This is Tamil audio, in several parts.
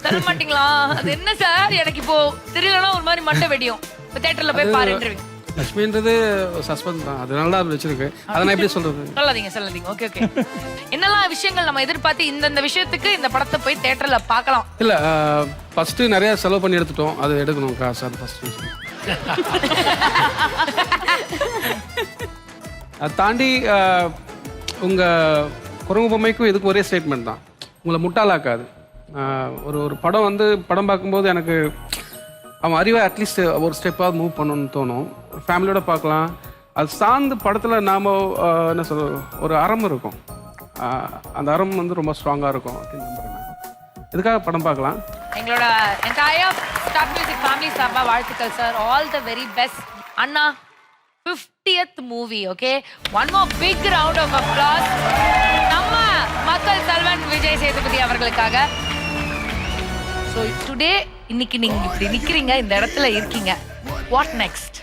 தர மாட்டீங்களா? அது என்ன சார், எனக்கு இப்போ தெரியலன்னா ஒரு மாதிரி மண்டை வெடியும். இப்போ தியேட்டர்ல போய் பாருன்றீங்க. லட்சுமின்றது சஸ்பென்ஸ் தான், அதனால தான் அது வச்சிருக்கு. அதை நான் எப்படி சொல்றது? சொல்லாதீங்க. ஓகே. என்னெல்லாம் விஷயங்கள் நம்ம எதிர்பார்த்து இந்த விஷயத்துக்கு இந்த படத்தை போய் தியேட்டர்ல பார்க்கலாம்? இல்ல ஃபர்ஸ்ட் நிறைய செலவு பண்ணி எடுத்துட்டோம், அது எடுக்கணும் காசு, அது ஃபர்ஸ்ட் விஷயம். அதை தாண்டி உங்க குரங்கு பொம்மைக்கும் இதுக்கு ஒரே ஸ்டேட்மெண்ட் தான், உங்களை முட்டாளாக்காது. ஒரு படம் வந்து படம் பார்க்கும்போது எனக்கு அவன் அறிவை அட்லீஸ்ட் ஒரு ஸ்டெப்பாவது மூவ் பண்ணணும்னு தோணும். ஃபேமிலியோட பார்க்கலாம். அது சார்ந்து படத்தில் நாம் என்ன சொல்ற ஒரு அறம் இருக்கும், அந்த அறம் வந்து ரொம்ப ஸ்ட்ராங்காக இருக்கும் அப்படின்னு நம்புறேன். இதுக்காக படம் பார்க்கலாம். எங்களோட என்டையர் ஸ்டார் மியூசிக் ஃபேமிலி சார்பாக வாழ்த்துக்கள் sir. All the very best அண்ணா. 50th movie. Okay, one more big round of applause நம்ம மக்கள் செல்வன் விஜய் சேதுபதி அவர்களுக்காக. ஸோ டுடே இன்னைக்கு நீங்க இப்படி நிக்கிறீங்க, இந்த இடத்துல இருக்கீங்க. What next?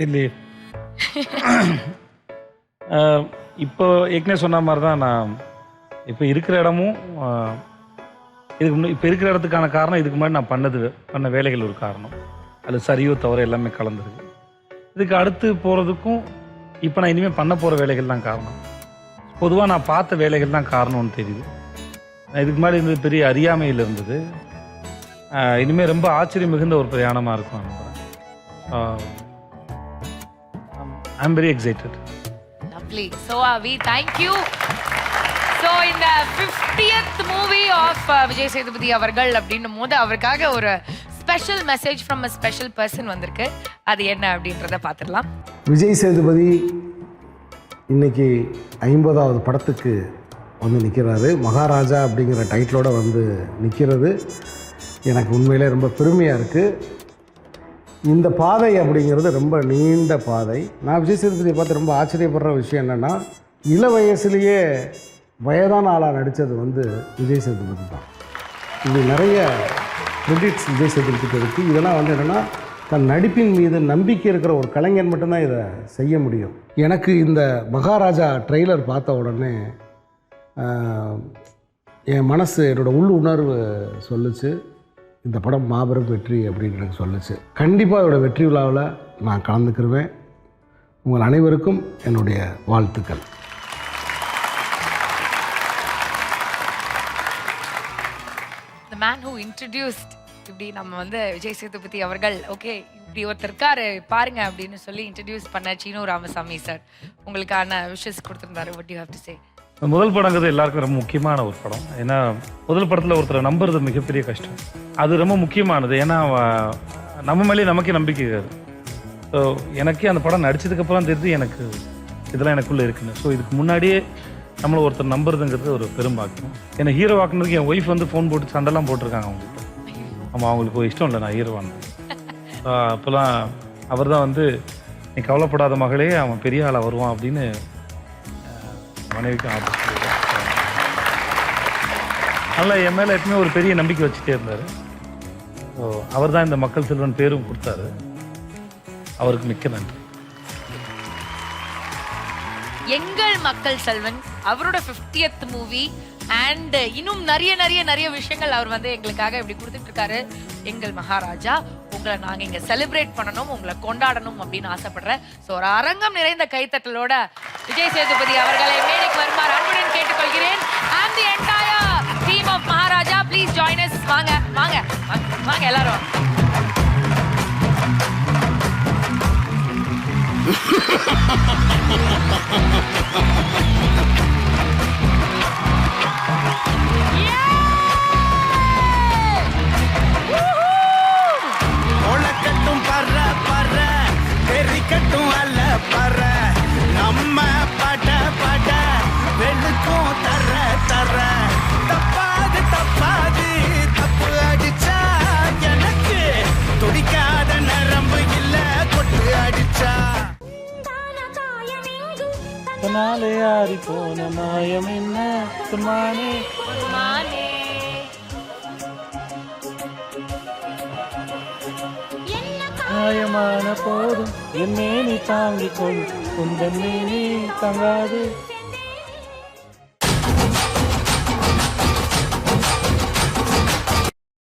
இல்லையே, இப்போ ஏற்கனவே சொன்ன மாதிரி தான், நான் இப்போ இருக்கிற இடமும் இப்போ இருக்கிற இடத்துக்கான காரணம் இதுக்கு முன்னாடி நான் பண்ண வேலைகள் ஒரு காரணம். அது சரியோ தவிர எல்லாமே கலந்துருக்கு. இதுக்கு அடுத்து போகிறதுக்கும் இப்போ நான் இனிமேல் பண்ண போகிற வேலைகள் தான் காரணம். பொதுவாக நான் பார்த்த வேலைகள் தான் காரணம்னு தெரியுது. இதுக்கு முன்னாடி இருந்தது பெரிய அறியாமையில் இருந்தது. இனிமேல் ரொம்ப ஆச்சரியம் மிகுந்த ஒரு பிரயாணமாக இருக்கும் நம்புகிறேன். I am very excited. Lovely. So we thank you. So இந்த 50th movie of Vijay Sethupathi அவர்கள் அப்படின்னும் போது அவருக்காக ஒரு special message from a special person வந்திருக்கு. அது என்ன அப்படின்றத பார்த்துடலாம். விஜய் சேதுபதி இன்னைக்கு 50வது படத்துக்கு வந்து நிற்கிறாரு. மகாராஜா அப்படிங்கிற டைட்டிலோடு வந்து நிற்கிறது எனக்கு உண்மையிலே ரொம்ப பெருமையாக இருக்குது. இந்த பாதை அப்படிங்கிறது ரொம்ப நீண்ட பாதை. நான் விஜய் சேதுபதியை பார்த்து ரொம்ப ஆச்சரியப்படுற விஷயம் என்னென்னா, இள வயசுலேயே வயதான ஆளாக நடித்தது வந்து விஜய் சேதுபதி தான். இது நிறைய கிரெடிட்ஸ் விஜய் சேதுபதிக்கு இருக்குது. இதெல்லாம் வந்து என்னென்னா, தன் நடிப்பின் மீது நம்பிக்கை இருக்கிற ஒரு கலைஞன் மட்டும்தான் இதை செய்ய முடியும். எனக்கு இந்த மகாராஜா ட்ரெய்லர் பார்த்த உடனே என் மனசு, என்னோடய உள் உணர்வு சொல்லுச்சு, இந்த படம் மாபெரும் வெற்றி அப்படின்னு எனக்கு சொல்லுச்சு. கண்டிப்பாக அதோட வெற்றி விழாவில் நான் கலந்துக்கிருவேன். உங்கள் அனைவருக்கும் என்னுடைய வாழ்த்துக்கள். The man who introduced இப்படி நம்ம வந்து விஜய் சேதுபதி அவர்கள் ஓகே இப்படி ஒருத்தர் இருக்காரு பாருங்க அப்படின்னு சொல்லி இன்ட்ரடியூஸ் பண்ண சீனு ராமசாமி சார் உங்களுக்கான விஷஸ் கொடுத்துருந்தாரு. what do you have to say? முதல் படங்கிறது எல்லாருக்கும் ரொம்ப முக்கியமான ஒரு படம். ஏன்னா முதல் படத்தில் ஒருத்தரை நம்புறது மிகப்பெரிய கஷ்டம். அது ரொம்ப முக்கியமானது. ஏன்னா நம்ம மேலேயே நமக்கே நம்பிக்கை இருக்காது. ஸோ எனக்கே அந்த படம் நடிச்சதுக்கப்புறம் தெரிஞ்சு எனக்கு இதெல்லாம் எனக்குள்ளே இருக்குன்னு. ஸோ இதுக்கு முன்னாடியே நம்மளை ஒருத்தர் நம்புறதுங்கிறது ஒரு பெரும்பாக்கியம். ஏன்னா ஹீரோ ஆக்குனதுக்கு என் ஒய்ஃப் வந்து ஃபோன் போட்டு சண்டைலாம் போட்டிருக்காங்க அவங்ககிட்ட. ஆமாம், அவங்களுக்கு இஷ்டம் இல்லை நான் ஹீரோவானது. அப்போல்லாம் அவர் தான் வந்து நீ கவலைப்படாத மகளே, அவன் பெரிய ஆளாக வருவான் அப்படின்னு மனைவிக்கும் ஆபத்து. அதனால் என் மேலே எப்பவுமே ஒரு பெரிய நம்பிக்கை வச்சுட்டே இருந்தார். ஸோ அவர் தான் இந்த மக்கள் செல்வன் பேரும் கொடுத்தாரு. அவருக்கு மிக்க நன்றி. எங்கள் மக்கள் செல்வன் அவரோட 50th மூவி அண்ட் இன்னும் நிறைய நிறைய நிறைய விஷயங்கள் அவர் வந்து எங்களுக்காக இப்படி கொடுத்துட்டு இருக்காரு. எங்கள் மகாராஜா, உங்களை நாங்கள் இங்கே செலிப்ரேட் பண்ணணும், உங்களை கொண்டாடணும் அப்படின்னு ஆசைப்படுறேன். ஸோ ஒரு அரங்கம் நிறைந்த கைத்தட்டலோட விஜய் சேதுபதி அவர்களை மேடைக்கு வருமாறு அன்புடன் கேட்டுக்கொள்கிறேன். And the entire team of Maharaja, please join us. வாங்க வாங்க வாங்க எல்லாரும். ஒளக்கட்டும் பற பற பெரிக்கட்டும் அல்ல பற நம்ம பட பட வெளுக்கும் தர தர தப்பாது தப்பாது தப்பு அடிச்சா எனக்கு துடிக்காத நரம்பு இல்ல கொட்டு அடிச்சா நாளே ஆறி போன மாயம் என்ன மானே மானே மாயமான போதும் என் மேனி தாங்கிக் கொள், உந்தன் மேனி தங்காது